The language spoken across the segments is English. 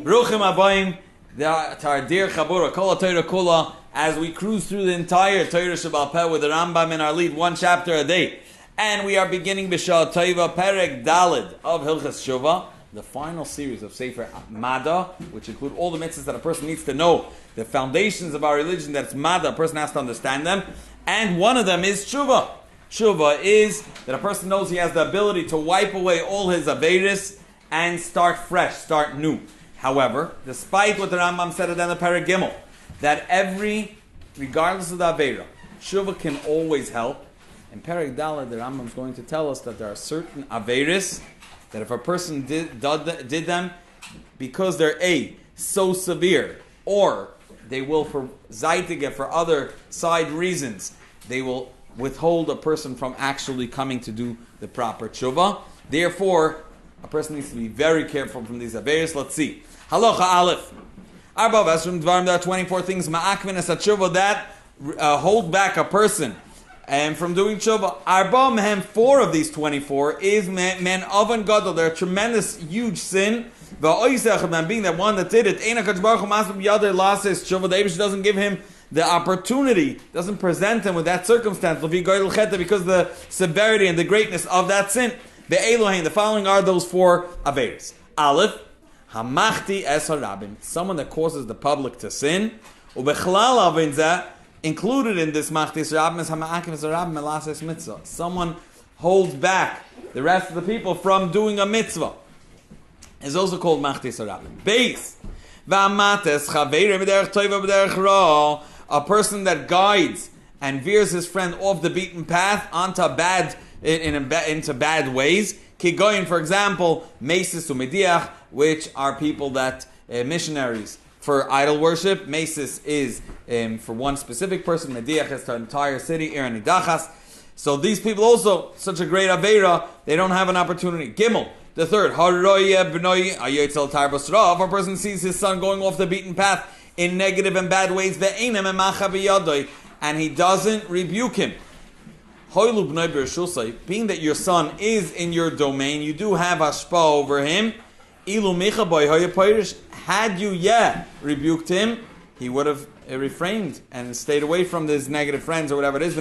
Bruchim Abayim, Tardir Chabura, Kol HaTorah Kula, as we cruise through the entire Torah Sheba'al Peh with the Rambam in our lead, one chapter a day. And we are beginning Teshuva Perek Daled of Hilchas Shuvah, the final series of Sefer Mada, which include all the mitzvahs that a person needs to know, the foundations of our religion, that's Mada, a person has to understand them. And one of them is Shuvah. Shuvah is that a person knows he has the ability to wipe away all his Averis and start fresh, start new. However, despite what the Rambam said at the end of Perek Gimel, that regardless of the Aveira, Shuvah can always help. In Perek Daled, the Rambam is going to tell us that there are certain Averis that if a person did them because they're so severe, or they will for Zaitige, for other side reasons, they will withhold a person from actually coming to do the proper tshuva. Therefore, a person needs to be very careful from these Averis. Let's see. Halacha Aleph. Arba Vesrim Dvarim, there are 24 things Ma'akvin es tshuva that hold back a person from doing tshuva. Arba Mehem, 4 of these 24 is men oven gadol. They're a tremendous, huge sin. Being that one that did it, the Eibush doesn't give him the opportunity, doesn't present him with that circumstance because of the severity and the greatness of that sin. The following are those 4 averes. Aleph, hamachti es harabim, someone that causes the public to sin. Ubechlal avinza, included in this machti es harabim is hamaakim es harabim elases mitzvah. Someone holds back the rest of the people from doing a mitzvah. Is also called machti es harabim. Base, v'amates chaverim b'derech toiva b'derech ra, a person that guides and veers his friend off the beaten path onto into bad ways. Kigoyin, for example, Mesis Umediach, which are people that missionaries for idol worship. Mesis is for one specific person. Mediach is the entire city. Iran Nidachas. So these people also, such a great Aveira, they don't have an opportunity. Gimel, the third, if a person sees his son going off the beaten path in negative and bad ways, and he doesn't rebuke him. Being that your son is in your domain, you do have hashpa over him. Had you rebuked him, he would have refrained and stayed away from his negative friends or whatever it is.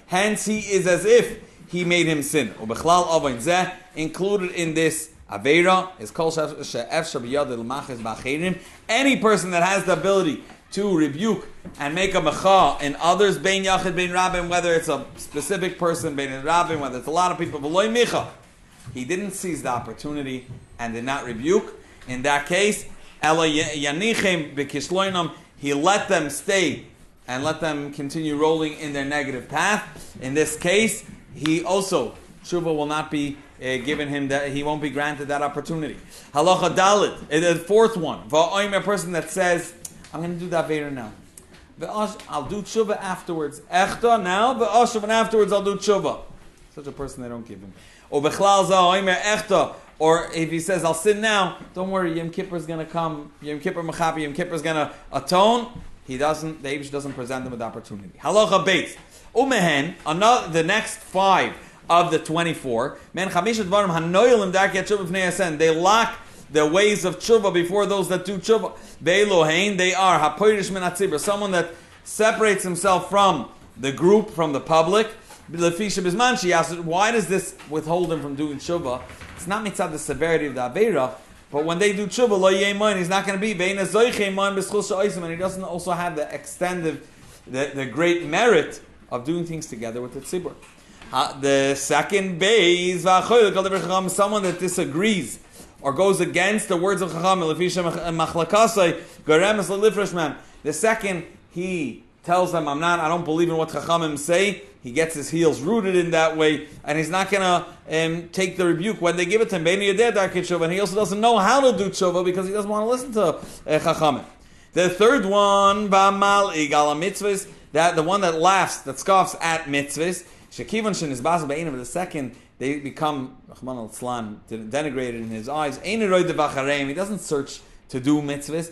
Hence he is as if he made him sin. Included in this Aveira is any person that has the ability to rebuke and make a mecha in others, bein yachid, bein rabbin, whether it's a specific person, bein rabbin, whether it's a lot of people, v'loy micha. He didn't seize the opportunity and did not rebuke. In that case, ela yanichem b'kishloinam, he let them stay and let them continue rolling in their negative path. In this case, he also, Shuvah will not be given him that, he won't be granted that opportunity. Halacha Dalit, the 4th one, a person that says, I'm going to do that Veda now. I'll do tshuva afterwards. Echta now, and afterwards I'll do tshuva. Such a person they don't give him. Or if he says, I'll sin now, don't worry, Yom Kippur is going to come. Yom Kippur Mechapi, Yom Kippur is going to atone. The Eibush doesn't present them with the opportunity. Halacha Beis. Umehen, the next 5 of the 24. They lack the ways of tshuva before those that do tshuva. They are hapoirish min hatzibur, someone that separates himself from the group, from the public. She asks, why does this withhold him from doing tshuva? It's not mitzvah the severity of the aveira, but when they do tshuva, lo yeman, he's not going to be and he doesn't also have the extended, the great merit of doing things together with the tzibur. The second base, someone that disagrees or goes against the words of Chacham. The second, he tells them, I don't believe in what Chachamim say. He gets his heels rooted in that way, and he's not going to take the rebuke when they give it to him. And he also doesn't know how to do tshuva because he doesn't want to listen to Chachamim. The third one, that the one that laughs, that scoffs at mitzvahs. The second, they become denigrated in his eyes. He doesn't search to do mitzvahs,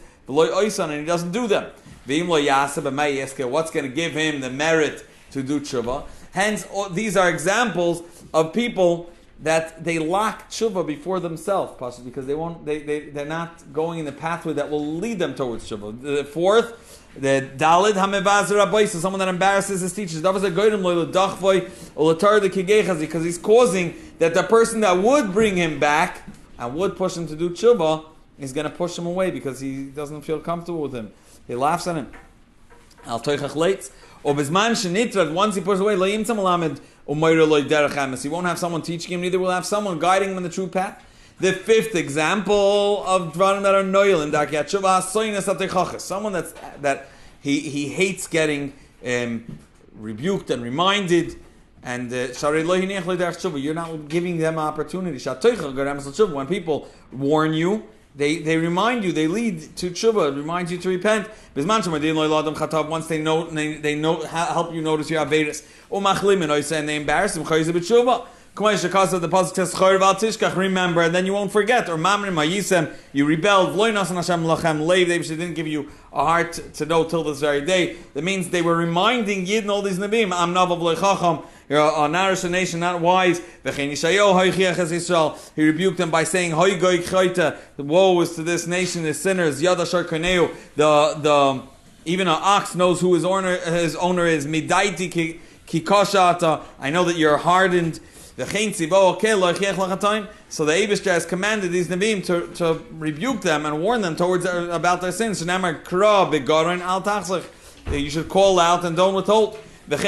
and he doesn't do them. What's going to give him the merit to do tshuva? Hence, these are examples of people that they lock tshuva before themselves, because they're not going in the pathway that will lead them towards tshuva. The fourth, the dalid hamevazer rabbi, so someone that embarrasses his teachers. That was a goyim loy ledachvoy olatar the kigechazi, because he's causing that the person that would bring him back and would push him to do tshuva is going to push him away because he doesn't feel comfortable with him. He laughs at him. Al toichach leitz. Obizman shenitrad, once he pushes away, lo yimtzam alamed umayra loy derech hamas. He won't have someone teaching him, neither will have someone guiding him in the true path. The fifth example of dvarim that are noyel in dakiyat tshuva hasoynes ateichachas. Someone that he hates getting rebuked and reminded. And you're not giving them opportunity. When people warn you, they remind you, they lead to tshuva, remind you to repent. Once they know, help you notice your averis. And they embarrass them. The positive remember, and then you won't forget. Or you rebelled. They didn't give you a heart to know till this very day. That means they were reminding Yid and all these Nabim, Am Navav Lechacham, you're a Narish nation, not wise. He rebuked them by saying, woe is to this nation, the sinners, Yadashar Kaneu. Even an ox knows who his owner is. Midaiti Kikoshata. I know that you're hardened. So the Eibishter has commanded these Nevi'im to rebuke them and warn them about their sins. You should call out and don't withhold. All the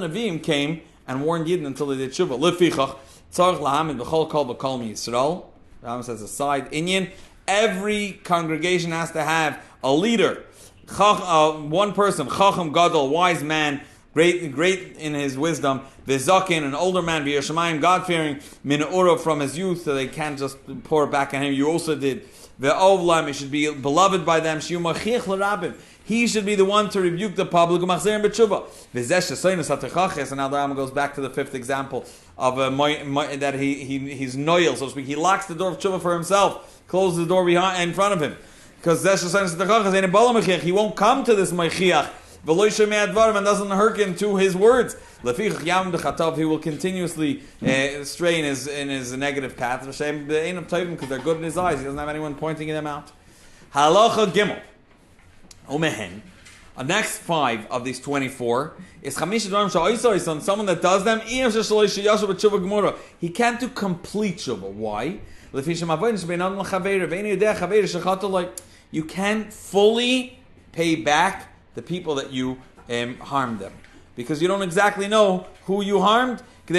Nevi'im came and warned Yidden until they did tshuva. The Rambam says a side inyan. Every congregation has to have a leader. One person, Chacham Gadol, wise man, great in his wisdom, V'zakin, an older man, V'yashamayim, God-fearing, Min'ura, from his youth, so they can't just pour it back on him. You also did. V'ovlam, he should be beloved by them. Shiyumachich l'rabim. He should be the one to rebuke the public. And now the Rambam goes back to the fifth example of that he's noyel, so to speak. He locks the door of tshuva for himself, closes the door in front of him. Because he won't come to this Maichiach. And doesn't hearken to his words. He will continuously stray in his negative path. Because they're good in his eyes. He doesn't have anyone pointing them out. Halacha Gimel. Omehen. The next 5 of these 24 is on someone that does them. He can't do complete tshuva. Why? You can't fully pay back the people that you harmed them, because you don't exactly know who you harmed. To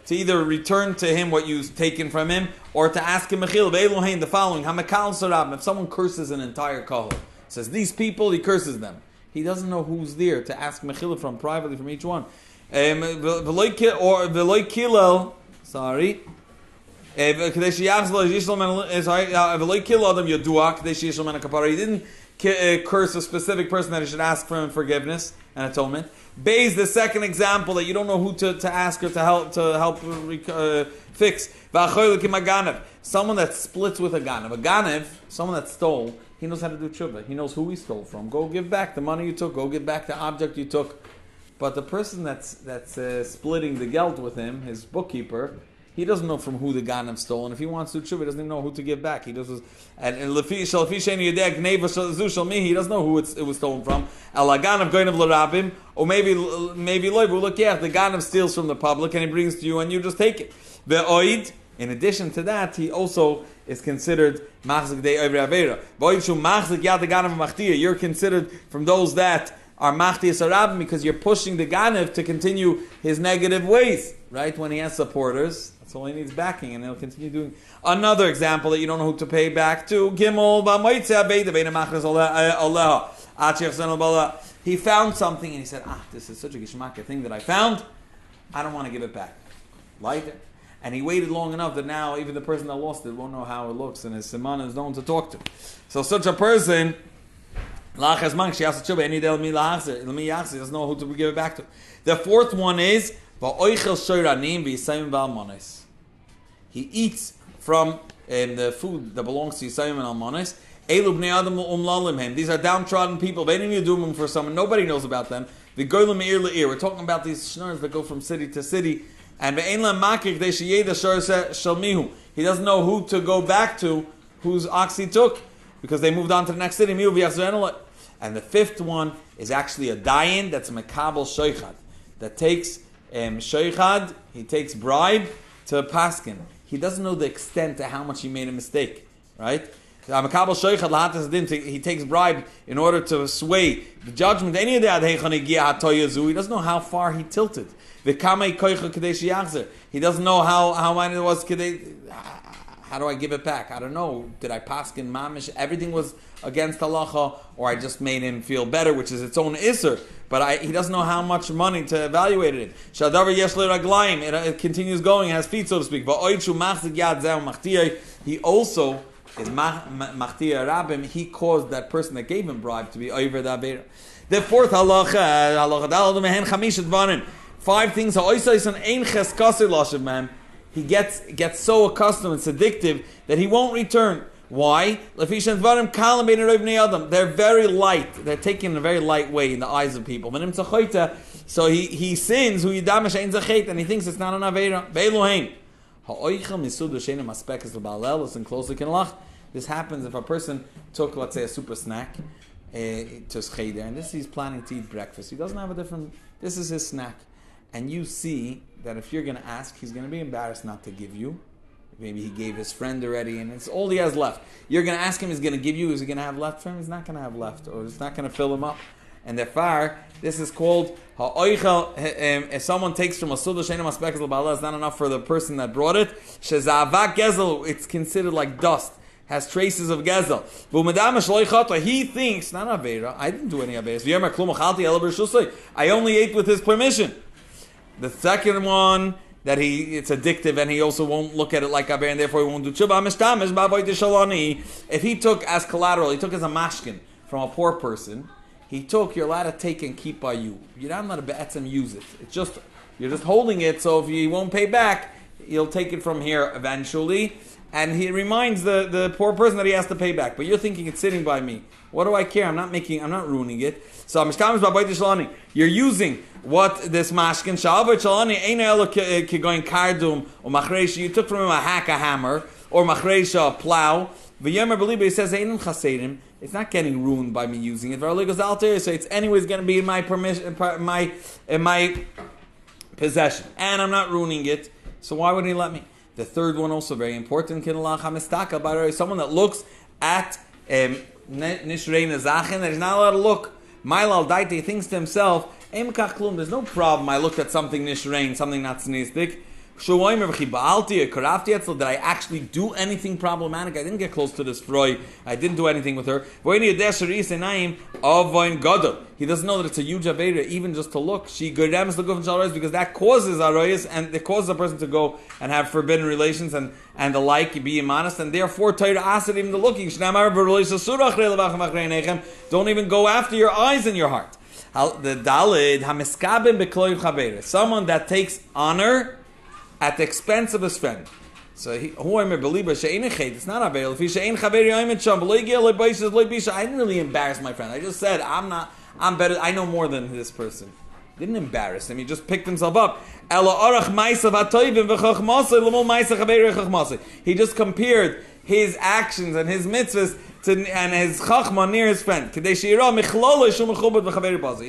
either return to him what you've taken from him, or to ask him the following. If someone curses an entire kahal, says these people, he curses them, he doesn't know who's there to ask mechila from privately from each one. He didn't curse a specific person that he should ask for him forgiveness and atonement. Beis, the second example that you don't know who to ask or to help fix. Someone that splits with a ganav. A ganav, someone that stole, he knows how to do tshuva. He knows who he stole from. Go give back the money you took. Go give back the object you took. But the person that's splitting the geld with him, his bookkeeper, he doesn't know from who the ganav stole, and if he wants to tshuva, he doesn't even know who to give back. He does, and he doesn't know who it was stolen from. Or maybe look, the ganav steals from the public and he brings to you, and you just take it. In addition to that, he also is considered machzik de over avera. You're considered from those that are machtias arabim because you're pushing the ganav to continue his negative ways. Right, when he has supporters, that's all he needs, backing, and he'll continue doing. Another example that you don't know who to pay back to. He found something and he said, this is such a gishmaka thing that I found, I don't want to give it back. Light it. And he waited long enough that now even the person that lost it won't know how it looks, and his simana is no one to talk to. So such a person, he doesn't know who to give it back to. The fourth one is he eats from the food that belongs to Yisayim and Almanis. These are downtrodden people. For someone, nobody knows about them. The goyim ear le'ir. We're talking about these shnurs that go from city to city. And he doesn't know who to go back to, whose ox he took, because they moved on to the next city. And the fifth one is actually a dayan that's a mekabel shoichad, that takes shoichad, he takes bribe to a paskin. He doesn't know the extent to how much he made a mistake, right? He takes bribe in order to sway the judgment. He doesn't know how far he tilted. He doesn't know how mine it was. How do I give it back? I don't know. Did I paskin mamish? Everything was against halacha, or I just made him feel better, which is its own isser. But he doesn't know how much money to evaluate it in. It continues going, has feet, so to speak. He also is machtir rabim. He caused that person that gave him bribe to be over the avera. The fourth halacha, 5 things. He gets so accustomed, it's addictive, that he won't return. Why? They're very light. They're taken in a very light way in the eyes of people. So he sins, and he thinks it's not an aveira. Listen closely. This happens if a person took, let's say, a super snack to cheder, and he's planning to eat breakfast. He doesn't have this is his snack. And you see that if you're going to ask, he's going to be embarrassed not to give you. Maybe he gave his friend already, and it's all he has left. You're going to ask him, he's going to give you, is he going to have left for him? He's not going to have left, or it's not going to fill him up. And therefore, this is called ha'oichel. If someone takes from a suda sheina maspekes l'ba'ala, it's not enough for the person that brought it. Shezavak gezel, it's considered like dust, has traces of gezel. He thinks, not aveira, I didn't do any aveira. I only ate with his permission. The second one, that it's addictive, and he also won't look at it like aver, and therefore he won't do tshuva. If he took as collateral, he took as a mashkin from a poor person, you're allowed to take and keep by you. You're not allowed to be'etzem use it. You're just holding it, so if he won't pay back, he'll take it from here eventually, and he reminds the poor person that he has to pay back. But you're thinking it's sitting by me. What do I care? I'm not ruining it. So you're using what this mashkin you took from him a hammer, or a plow. He says it's not getting ruined by me using it. So it's anyways going to be in my permission, in my possession, and I'm not ruining it. So why would he let me? The third one also very important. Someone that looks at nishrei nezachen that is not allowed to look. Mailal daite thinks to himself, there's no problem. I looked at something nishrein, something not sneistic. Did I actually do anything problematic? I didn't get close to this froy. I didn't do anything with her. He doesn't know that it's a huge avera, even just to look. Because that causes arayas, and it causes a person to go and have forbidden relations and the like, be immodest, and therefore Torah asked even the looking. Don't even go after your eyes and your heart. The dalid hamiskabim someone that takes honor at the expense of his friend. So it's not available. I didn't really embarrass my friend. I just said I'm better. I know more than this person. Didn't embarrass him. He just picked himself up. He just compared his actions and his mitzvahs and his chachma near his friend. It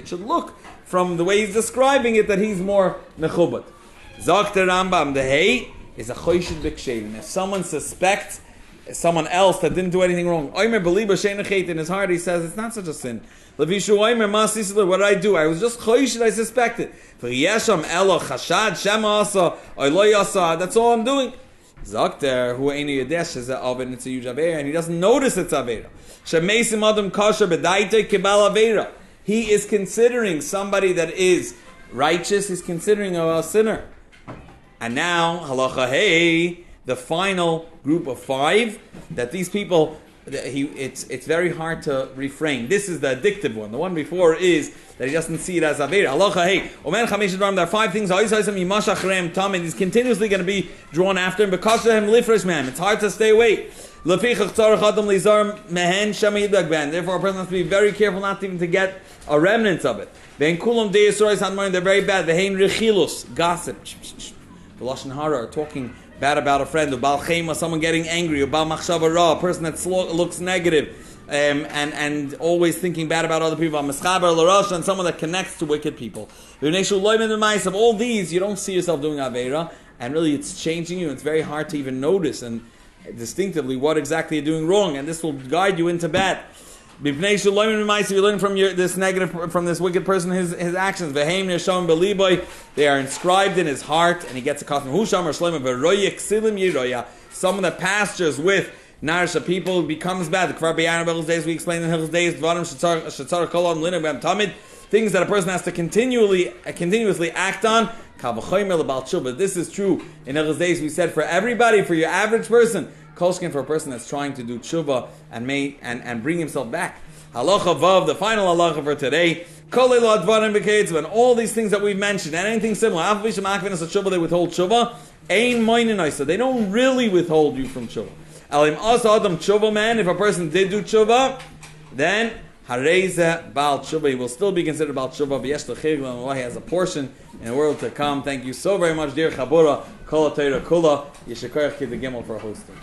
should look from the way he's describing it that he's more mechubad. Zok the Rambam, the hay is a choshid b'kshedim. If someone suspects someone else that didn't do anything wrong, Omer beliba she'enachet, in his heart he says, it's not such a sin. Levishu Omer masisler, what did I do? I was just choshid, I suspected. V'yesham elo chashad shema asa, oiloi asa, that's all I'm doing. Zok there, hu eini yadesh, is a oven, it's a huge avera, and he doesn't notice it's avera. Shemesim adam kosher b'daitei kibal avera. He is considering somebody that is righteous, he's considering a sinner. And now, halacha hey, the final group of 5, that these people it's very hard to refrain. This is the addictive one. The one before is that he doesn't see it as Avera. Halacha, hey, there are 5 things. He's continuously going to be drawn after him because of him lifresh man. It's hard to stay away. Therefore, a person has to be very careful not even to get a remnant of it. They're very bad. Gossip. The Lashon Hara are talking bad about a friend, someone getting angry, a person that looks negative, and always thinking bad about other people, and someone that connects to wicked people. Of all these, you don't see yourself doing Aveira, and really it's changing you. It's very hard to even notice and distinctively what exactly you're doing wrong, and this will guide you into bad. If you learn from this negative, from this wicked person, his actions. They are inscribed in his heart, and he gets a custom. Someone that pastures with Narsha people becomes bad. The Hills days we explained in Hills days. Things that a person has to continuously act on. This is true in Hills days. We said for everybody, for your average person. Kolshkin for a person that's trying to do tshuva and bring himself back. Halacha Vav, the final halacha for today. When all these things that we've mentioned and anything similar, they withhold tshuva. So they don't really withhold you from tshuva. If a person did do tshuva, then Hareza Baal Tshuva, he will still be considered Baal Tshuva. He has a portion in the world to come. Thank you so very much, dear Chabura. Kol HaTorah Kula. Yeshakayach Kid the Gimel for hosting.